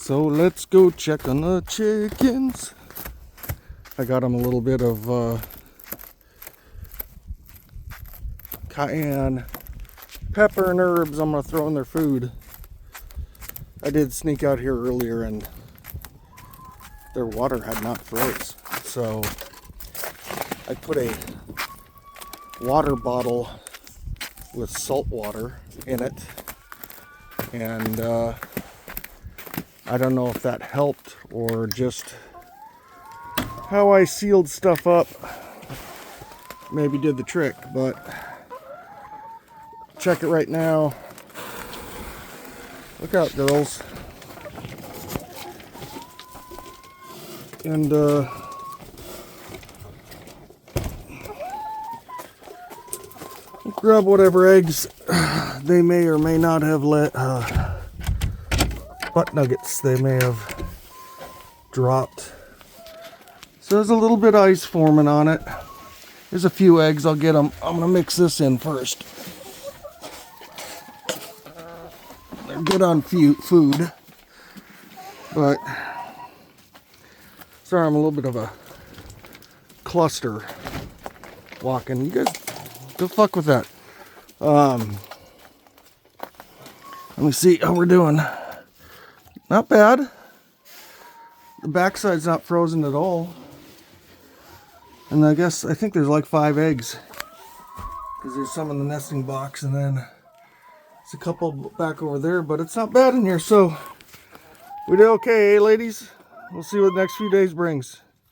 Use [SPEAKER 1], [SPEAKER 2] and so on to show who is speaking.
[SPEAKER 1] So let's go check on the chickens. I got them a little bit of cayenne pepper and herbs I'm gonna throw in their food. I did sneak out here earlier and their water had not froze, so I put a water bottle with salt water in it, and I don't know if that helped or just how I sealed stuff up maybe did the trick, but check it right now. Look out, girls. And grab whatever eggs they may or may not have let butt nuggets they may have dropped. So there's a little bit of ice forming on it. There's a few eggs. I'll get them. I'm gonna mix this in first. They're good on food, but sorry, I'm a little bit of a cluster walking. You guys go fuck with that. Let me see how we're doing. Not bad. The backside's not frozen at all. And I think there's like 5 eggs. Because there's some in the nesting box and then there's a couple back over there, but it's not bad in here. So we did okay, eh, ladies? We'll see what the next few days brings.